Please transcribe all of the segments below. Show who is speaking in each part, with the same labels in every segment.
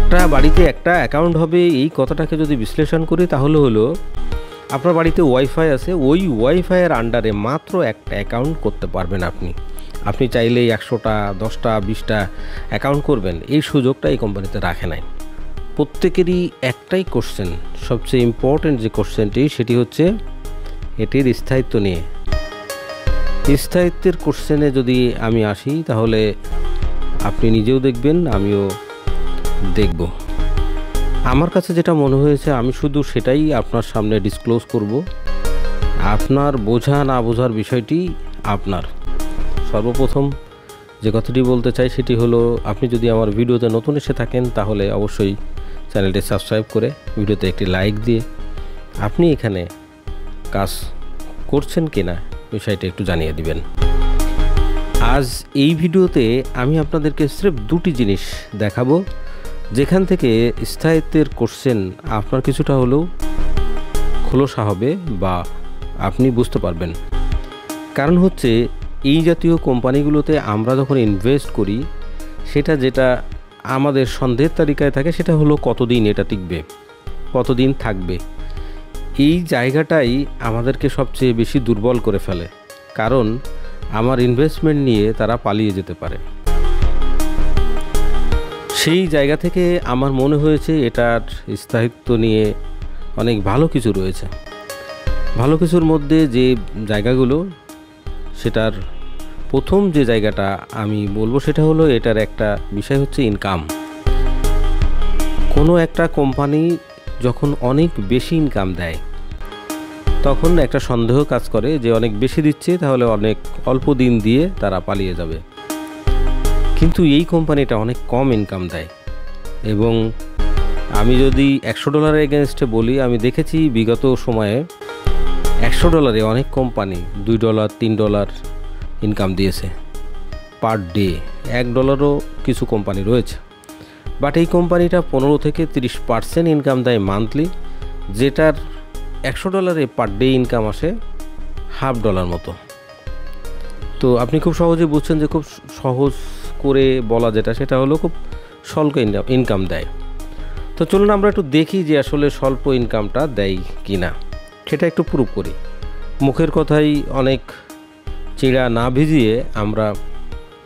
Speaker 1: একটা বাড়িতে একটা অ্যাকাউন্ট হবে এই কথাটাকে যদি বিশ্লেষণ করি তাহলে হলো আপনার বাড়িতে ওয়াইফাই আছে, ওই ওয়াইফাইয়ের আন্ডারে মাত্র একটা অ্যাকাউন্ট করতে পারবেন আপনি। আপনি চাইলেই 100টা 10টা 20টা অ্যাকাউন্ট করবেন, এই সুযোগটা এই কোম্পানিতে রাখে নাই। প্রত্যেকেরই একটাই কোশ্চেন, সবচেয়ে ইম্পর্ট্যান্ট যে কোশ্চেনটি সেটি হচ্ছে এটির স্থায়িত্ব নিয়ে। স্থায়িত্বের কোশ্চেনে যদি আমি আসি তাহলে আপনি নিজেও দেখবেন, আমিও দেখব। আমার কাছে যেটা মনে হয়েছে আমি শুধু সেটাই আপনার সামনে ডিসক্লোজ করব। আপনার বোঝা না বোঝার বিষয়টি আপনার। সর্বপ্রথম যে কথাটি বলতে চাই সেটি হলো, আপনি যদি আমার ভিডিওতে নতুন এসে থাকেন তাহলে অবশ্যই চ্যানেলটি সাবস্ক্রাইব করে ভিডিওতে একটি লাইক দিয়ে আপনি এখানে কাজ করছেন কিনা বিষয়টা একটু জানিয়ে দিবেন। আজ এই ভিডিওতে আমি আপনাদেরকে স্রেফ দুটি জিনিস দেখাবো যেখান থেকে স্থায়িত্বের কোশ্চেন আপনার কিছুটা হলেও খোলসা হবে বা আপনি বুঝতে পারবেন। কারণ হচ্ছে এই জাতীয় কোম্পানিগুলোতে আমরা যখন ইনভেস্ট করি সেটা যেটা আমাদের সন্দেহের তালিকায় থাকে সেটা হলো কতদিন এটা টিকবে, কতদিন থাকবে। এই জায়গাটাই আমাদেরকে সবচেয়ে বেশি দুর্বল করে ফেলে, কারণ আমার ইনভেস্টমেন্ট নিয়ে তারা পালিয়ে যেতে পারে। সেই জায়গা থেকে আমার মনে হয়েছে এটার স্থায়িত্ব নিয়ে অনেক ভালো কিছু রয়েছে। ভালো কিছুর মধ্যে যে জায়গাগুলো, সেটার প্রথম যে জায়গাটা আমি বলবো সেটা হলো এটার একটা বিষয় হচ্ছে ইনকাম। কোনো একটা কোম্পানি যখন অনেক বেশি ইনকাম দেয় তখন একটা সন্দেহ কাজ করে যে অনেক বেশি দিচ্ছে তাহলে অনেক অল্প দিন দিয়ে তারা পালিয়ে যাবে। কিন্তু এই কোম্পানিটা অনেক কম ইনকাম দেয় এবং আমি যদি $100 এগেনস্টে বলি, আমি দেখেছি বিগত সময়ে $100 অনেক কোম্পানি $2 $3 ইনকাম দিয়েছে পার ডে। $1 কিছু কোম্পানি রয়েছে, বাট এই কোম্পানিটা 15 থেকে 30% ইনকাম দেয় মান্থলি, যেটার $100 পার ডে ইনকাম আসে $50 মতো। তো আপনি খুব সহজে বুঝছেন যে খুব সহজ করে বলা যেটা সেটা হলো খুব স্বল্প ইনকাম দেয়। তো চলুন আমরা একটু দেখি যে আসলে স্বল্প ইনকামটা দেয় কি না, সেটা একটু প্রুভ করি। মুখের কথাই অনেক চিড়া না ভিজিয়ে আমরা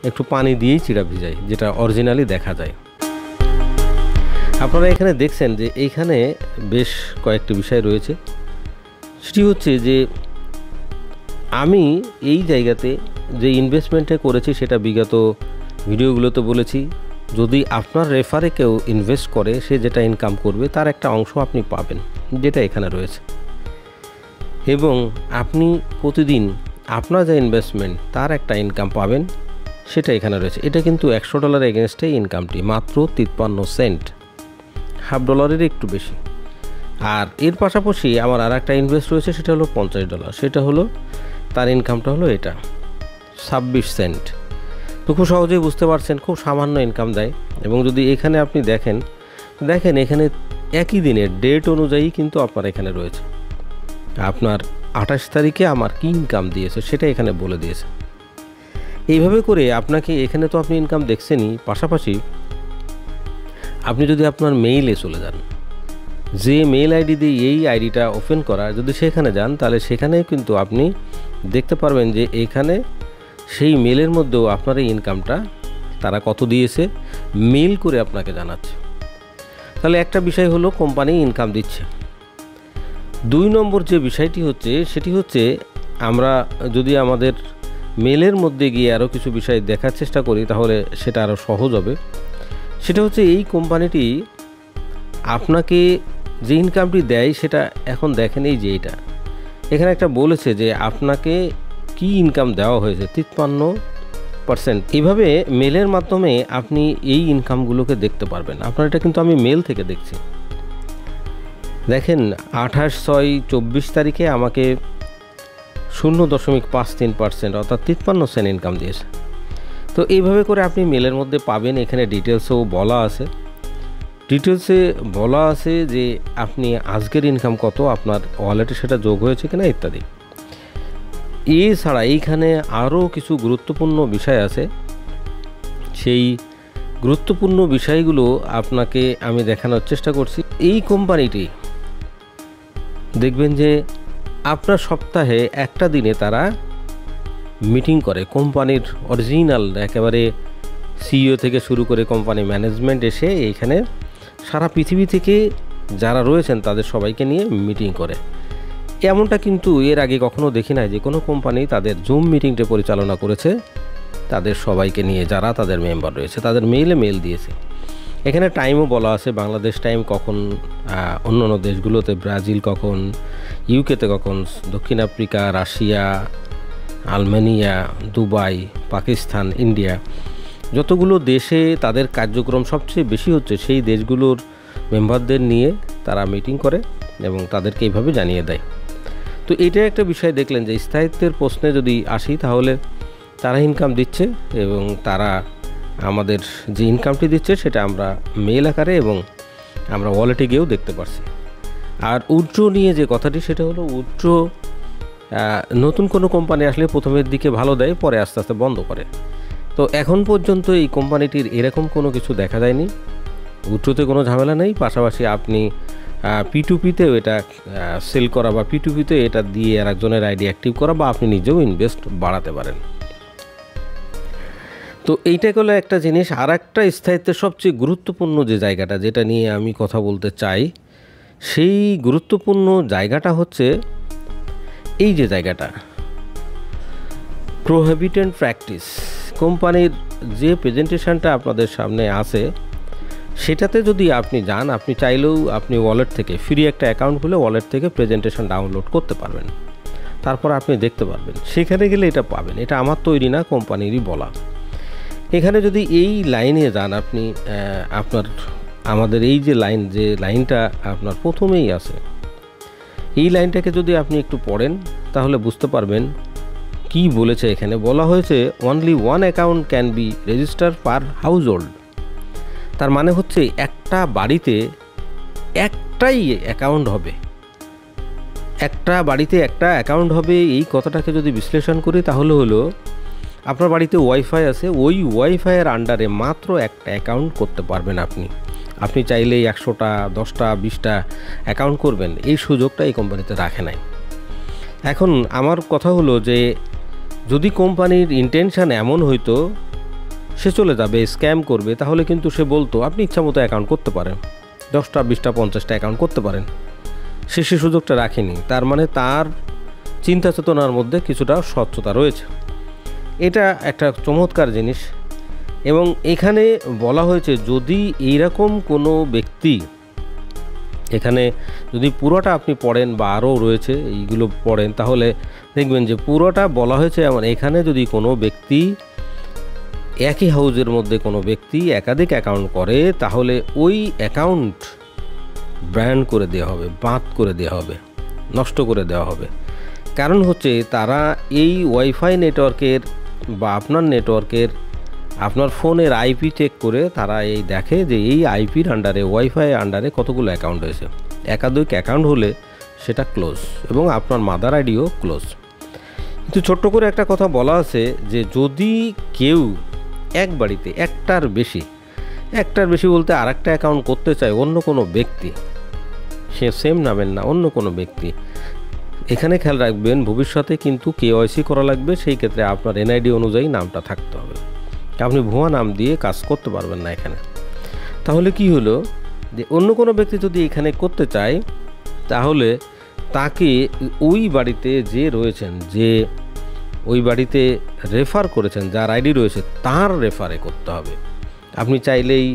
Speaker 1: একটু পানি দিয়েই চিড়া ভিজাই, যেটা অরিজিনালি দেখা যায়। আপনারা এখানে দেখছেন যে এইখানে বেশ কয়েকটি বিষয় রয়েছে। সেটি হচ্ছে যে আমি এই জায়গাতে যে ইনভেস্টমেন্টে করেছি সেটা বিগত ভিডিওগুলোতে বলেছি, যদি আপনার রেফারে কেউ ইনভেস্ট করে সে যেটা ইনকাম করবে তার একটা অংশ আপনি পাবেন, যেটা এখানে রয়েছে। এবং আপনি প্রতিদিন আপনার যে ইনভেস্টমেন্ট তার একটা ইনকাম পাবেন, সেটা এখানে রয়েছে। এটা কিন্তু $100 এগেনস্টে ইনকামটি মাত্র 53 সেন্ট, $50 একটু বেশি। আর এর পাশাপাশি আমার আর একটা ইনভেস্ট রয়েছে সেটা হলো $50, সেটা হলো তার ইনকামটা হলো এটা 26 সেন্ট। তো খুব সহজেই বুঝতে পারছেন খুব সামান্য ইনকাম দেয়। এবং যদি এখানে আপনি দেখেন এখানে একই দিনের ডেট অনুযায়ী কিন্তু আপনার এখানে রয়েছে আপনার 28 তারিখে আমার কী ইনকাম দিয়েছে সেটা এখানে বলে দিয়েছে। এইভাবে করে আপনাকে এখানে তো আপনি ইনকাম দেখছেনই, পাশাপাশি আপনি যদি আপনার মেইলে চলে যান, যে মেইল আইডি দিয়ে এই আইডিটা ওপেন করা, যদি সেখানে যান তাহলে সেখানে কিন্তু আপনি দেখতে পারবেন যে এখানে সেই মেলের মধ্যেও আপনার এই ইনকামটা তারা কত দিয়েছে মেল করে আপনাকে জানাচ্ছে। তাহলে একটা বিষয় হলো কোম্পানি ইনকাম দিচ্ছে। 2 নম্বর যে বিষয়টি হচ্ছে সেটি হচ্ছে আমরা যদি আমাদের মেলের মধ্যে গিয়ে আরও কিছু বিষয় দেখার চেষ্টা করি তাহলে সেটা আরও সহজ হবে। সেটা হচ্ছে এই কোম্পানিটি আপনাকে যে ইনকামটি দেয় সেটা এখন দেখেন, এই যে এখানে একটা বলেছে যে আপনাকে কি ইনকাম দেওয়া হয়েছে 53%। এইভাবে মেলের মাধ্যমে আপনি এই ইনকামগুলোকে দেখতে পারবেন। আপনার এটা কিন্তু আমি মেল থেকে দেখছি। দেখেন 28/6/24 তারিখে আমাকে 0.53% অর্থাৎ 53 সেন্ট ইনকাম দিয়েছে। তো এইভাবে করে আপনি মেলের মধ্যে পাবেন। এখানে ডিটেলসেও বলা আছে, যে আপনি আজকের ইনকাম কত, আপনার ওয়ালেটে সেটা যোগ হয়েছে কিনা ইত্যাদি। এছাড়া এইখানে আরও কিছু গুরুত্বপূর্ণ বিষয় আছে, সেই গুরুত্বপূর্ণ বিষয়গুলো আপনাকে আমি দেখানোর চেষ্টা করছি। এই কোম্পানিটি দেখবেন যে আপনার সপ্তাহে একটা দিনে তারা মিটিং করে। কোম্পানির অরিজিনাল একেবারে সিইও থেকে শুরু করে কোম্পানি ম্যানেজমেন্ট এসে এইখানে সারা পৃথিবী থেকে যারা রয়েছেন তাদের সবাইকে নিয়ে মিটিং করে। এমনটা কিন্তু এর আগে কখনো দেখি নাই যে কোনো কোম্পানি তাদের জুম মিটিংটা পরিচালনা করেছে তাদের সবাইকে নিয়ে, যারা তাদের মেম্বার রয়েছে তাদের মেল দিয়েছে। এখানে টাইমও বলা আছে, বাংলাদেশ টাইম কখন, অন্যান্য দেশগুলোতে ব্রাজিল কখন, ইউকেতে কখন, দক্ষিণ Africa, Russia, Armenia, Dubai, Pakistan, India, যতগুলো দেশে তাদের কার্যক্রম সবচেয়ে বেশি হচ্ছে সেই দেশগুলোর মেম্বারদের নিয়ে তারা মিটিং করে এবং তাদেরকে এইভাবে জানিয়ে দেয়। তো এটা একটা বিষয় দেখলেন যে স্থায়িত্বের প্রশ্নে যদি আসি তাহলে তারা ইনকাম দিচ্ছে এবং তারা আমাদের যে ইনকামটি দিচ্ছে সেটা আমরা মেল আকারে এবং আমরা ওয়ালেটে গিয়েও দেখতে পারছি। আর উইথড্র নিয়ে যে কথাটি সেটা হলো উইথড্র নতুন কোনো কোম্পানি আসলে প্রথমের দিকে ভালো দেয়, পরে আস্তে আস্তে বন্ধ করে। তো এখন পর্যন্ত এই কোম্পানিটির এরকম কোনো কিছু দেখা যায়নি। উইথড্রতে কোনো ঝামেলা নেই, পাশাপাশি আপনি P2P-তেও এটা সেল করা বা P2P-তে এটা দিয়ে আর একজনের আইডি অ্যাক্টিভ করা বা আপনি নিজেও ইনভেস্ট বাড়াতে পারেন। তো এইটা হলো একটা জিনিস। আর একটা স্থায়িত্বের সবচেয়ে গুরুত্বপূর্ণ যে জায়গাটা যেটা নিয়ে আমি কথা বলতে চাই, সেই গুরুত্বপূর্ণ জায়গাটা হচ্ছে এই যে জায়গাটা, প্রোহিবিটেড প্র্যাকটিস। কোম্পানির যে প্রেজেন্টেশনটা আপনাদের সামনে আছে সেটাতে যদি আপনি যান, আপনি চাইলেও আপনি ওয়ালেট থেকে ফ্রি একটা অ্যাকাউন্ট খুলে ওয়ালেট থেকে প্রেজেন্টেশন ডাউনলোড করতে পারবেন, তারপর আপনি দেখতে পারবেন। সেখানে গেলে এটা পাবেন, এটা আমার তৈরি না, কোম্পানিরই বলা। এখানে যদি এই লাইনে যান আপনি, আমাদের এই যে লাইনটা আপনার প্রথমেই আছে, এই লাইনটাকে যদি আপনি একটু পড়েন তাহলে বুঝতে পারবেন কি বলেছে। এখানে বলা হয়েছে only one account can be register per house hold. তার মানে হচ্ছে একটা বাড়িতে একটাই অ্যাকাউন্ট হবে, একটা বাড়িতে একটা অ্যাকাউন্ট হবে। এই কথাটাকে যদি বিশ্লেষণ করি তাহলে হলো আপনার বাড়িতে ওয়াইফাই আছে, ওই ওয়াইফাইয়ের আন্ডারে মাত্র একটা অ্যাকাউন্ট করতে পারবেন আপনি চাইলেই 100টা 10টা 20টা অ্যাকাউন্ট করবেন, এই সুযোগটা এই কোম্পানিতে রাখে নাই। এখন আমার কথা হলো যে যদি কোম্পানির ইন্টেনশন এমন হইতো সে চলে যাবে স্ক্যাম করবে, তাহলে কিন্তু সে বলতো আপনি ইচ্ছা মতো অ্যাকাউন্ট করতে পারেন, 10টা 20টা 50টা অ্যাকাউন্ট করতে পারেন। সে সুযোগটা রাখেনি। তার মানে তার চিন্তা চেতনার মধ্যে কিছুটা স্বচ্ছতা রয়েছে। এটা একটা চমৎকার জিনিস। এবং এখানে বলা হয়েছে যদি এইরকম কোনো ব্যক্তি, এখানে যদি পুরোটা আপনি পড়েন বা আরও রয়েছে এইগুলো পড়েন তাহলে দেখবেন যে পুরোটা বলা হয়েছে এমন, এখানে যদি কোনো ব্যক্তি একই হাউজের মধ্যে কোনো ব্যক্তি একাধিক অ্যাকাউন্ট করে তাহলে ওই অ্যাকাউন্ট ব্যান করে দেওয়া হবে, বাদ করে দেওয়া হবে, নষ্ট করে দেওয়া হবে। কারণ হচ্ছে তারা এই ওয়াইফাই নেটওয়ার্কের বা আপনার নেটওয়ার্কের আপনার ফোনের আইপি চেক করে তারা এই দেখে যে এই আইপির আন্ডারে ওয়াইফাই আন্ডারে কতগুলো অ্যাকাউন্ট হয়েছে। একাধিক অ্যাকাউন্ট হলে সেটা ক্লোজ এবং আপনার মাদার আইডিও ক্লোজ। কিন্তু ছোট্ট করে একটা কথা বলা আছে যে যদি কেউ এক বাড়িতে একটার বেশি বলতে আর একটা অ্যাকাউন্ট করতে চায় অন্য কোনো ব্যক্তি, সে সেম নামের না, অন্য কোনো ব্যক্তি, এখানে খেয়াল রাখবেন ভবিষ্যতে কিন্তু কেওয়াইসি করা লাগবে। সেই ক্ষেত্রে আপনার এনআইডি অনুযায়ী নামটা থাকতে হবে, আপনি ভুয়া নাম দিয়ে কাজ করতে পারবেন না এখানে। তাহলে কি হলো যে অন্য কোনো ব্যক্তি যদি এখানে করতে চায় তাহলে তাকে ওই বাড়িতে যে রয়েছেন, যে ওই বাড়িতে রেফার করেছেন, যার আইডি রয়েছে তার রেফারে করতে হবে। আপনি চাইলেই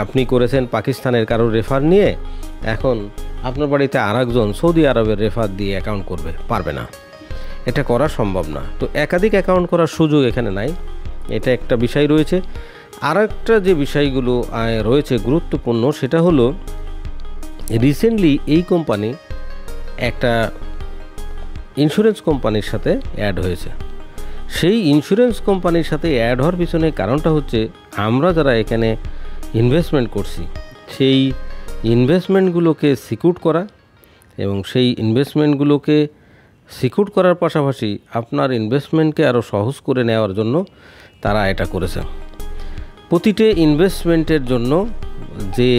Speaker 1: আপনি করেছেন পাকিস্তানের কারোর রেফার নিয়ে, এখন আপনার বাড়িতে আরেকজন সৌদি আরবের রেফার দিয়ে অ্যাকাউন্ট পারবে না, এটা করা সম্ভব না। তো একাধিক অ্যাকাউন্ট করার সুযোগ এখানে নাই, এটা একটা বিষয় রয়েছে। আর একটা যে বিষয়গুলো রয়েছে গুরুত্বপূর্ণ সেটা হলো রিসেন্টলি এই কোম্পানি একটা ইন্স্যুরেন্স কোম্পানির সাথে অ্যাড হয়েছে। সেই ইন্স্যুরেন্স কোম্পানির সাথে অ্যাড হওয়ার পিছনে কারণটা হচ্ছে আমরা যারা এখানে ইনভেস্টমেন্ট করছি সেই ইনভেস্টমেন্টগুলোকে সিকিউর করা এবং সেই ইনভেস্টমেন্টগুলোকে সিকিউর করার পাশাপাশি আপনার ইনভেস্টমেন্টকে আরও সহজ করে নেওয়ার জন্য তারা এটা করেছে। প্রতিটি ইনভেস্টমেন্টের জন্য যে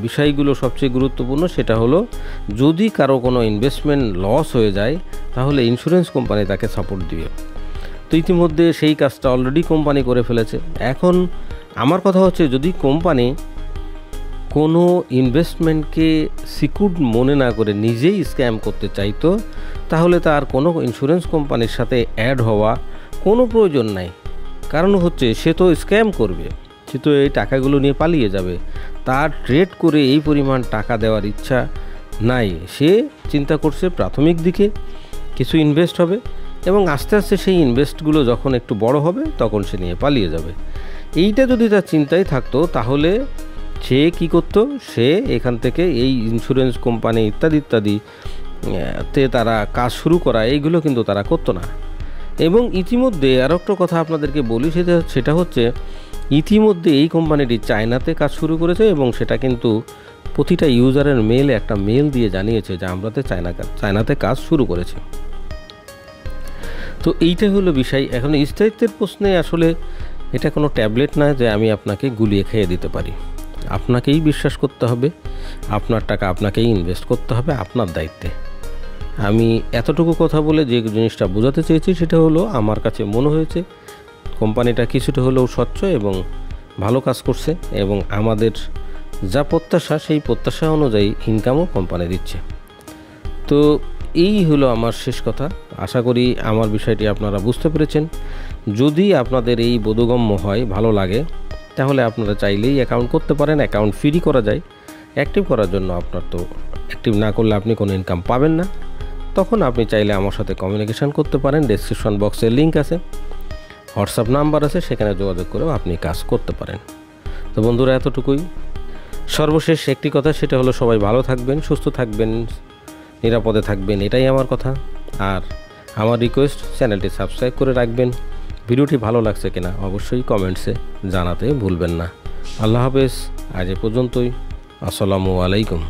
Speaker 1: বিষয়গুলো সবচেয়ে গুরুত্বপূর্ণ সেটা হলো যদি কারো কোনো ইনভেস্টমেন্ট লস হয়ে যায় তাহলে ইন্স্যুরেন্স কোম্পানি তাকে সাপোর্ট দিবে। তো ইতিমধ্যে সেই কাজটা অলরেডি কোম্পানি করে ফেলেছে। এখন আমার কথা হচ্ছে যদি কোম্পানি কোনো ইনভেস্টমেন্টকে সিকিউর মনে না করে নিজেই স্ক্যাম করতে চাইতো তাহলে তার কোনো ইন্স্যুরেন্স কোম্পানির সাথে অ্যাড হওয়া কোনো প্রয়োজন নাই। কারণ হচ্ছে সে তো স্ক্যাম করবে, সে তো এই টাকাগুলো নিয়ে পালিয়ে যাবে, তার ট্রেড করে এই পরিমাণ টাকা দেওয়ার ইচ্ছা নাই। সে চিন্তা করছে প্রাথমিক দিকে কিছু ইনভেস্ট হবে এবং আস্তে আস্তে সেই ইনভেস্টগুলো যখন একটু বড় হবে তখন সে নিয়ে পালিয়ে যাবে। এইটা যদি তার চিন্তায় থাকতো তাহলে সে কী করতো, সে এখান থেকে এই ইন্স্যুরেন্স কোম্পানি ইত্যাদি তে তারা কাজ শুরু করা এইগুলো কিন্তু তারা করতো না। এবং ইতিমধ্যে আরও একটা কথা আপনাদেরকে বলি, সেটা হচ্ছে ইতিমধ্যে এই কোম্পানিটি চায়নাতে কাজ শুরু করেছে এবং সেটা কিন্তু প্রতিটা ইউজারের মেলে একটা মেল দিয়ে জানিয়েছে যে আমরা চায়নাতে কাজ শুরু করেছি। তো এইটা হলো বিষয়। এখন স্থায়িত্বের প্রশ্নে আসলে এটা কোনো ট্যাবলেট নয় যে আমি আপনাকে গুলিয়ে খেয়ে দিতে পারি। আপনাকেই বিশ্বাস করতে হবে, আপনার টাকা আপনাকেই ইনভেস্ট করতে হবে আপনার দায়িত্বে। আমি এতটুকু কথা বলে যে জিনিসটা বোঝাতে চেয়েছি সেটা হলো আমার কাছে মনে হয়েছে কোম্পানিটা কিছুটা হলেও স্বচ্ছ এবং ভালো কাজ করছে এবং আমাদের যা প্রত্যাশা সেই প্রত্যাশা অনুযায়ী ইনকামও কোম্পানি দিচ্ছে। তো এই হলো আমার শেষ কথা। আশা করি আমার বিষয়টি আপনারা বুঝতে পেরেছেন। যদি আপনাদের এই বোধগম্য হয়, ভালো লাগে, তাহলে আপনারা চাইলেই অ্যাকাউন্ট করতে পারেন। অ্যাকাউন্ট ফ্রি করা যায়। অ্যাক্টিভ করার জন্য আপনার তো অ্যাক্টিভ না করলে আপনি কোনো ইনকাম পাবেন না। তখন আপনি চাইলে আমার সাথে কমিউনিকেশান করতে পারেন। ডেসক্রিপশন বক্সে লিঙ্ক আছে, হোয়াটসঅ্যাপ নাম্বার আছে, সেখানে যোগাযোগ করেও আপনি কাজ করতে পারেন। তো বন্ধুরা, এতটুকুই। সর্বশেষ একটি কথা, সেটা হলো সবাই ভালো থাকবেন, সুস্থ থাকবেন, নিরাপদে থাকবেন, এটাই আমার কথা। আর আমার রিকোয়েস্ট, চ্যানেলটি সাবস্ক্রাইব করে রাখবেন। ভিডিওটি ভালো লাগছে কিনা অবশ্যই কমেন্টসে জানাতে ভুলবেন না। আল্লাহ হাফেজ। আজ এ পর্যন্তই। আসসালামু আলাইকুম।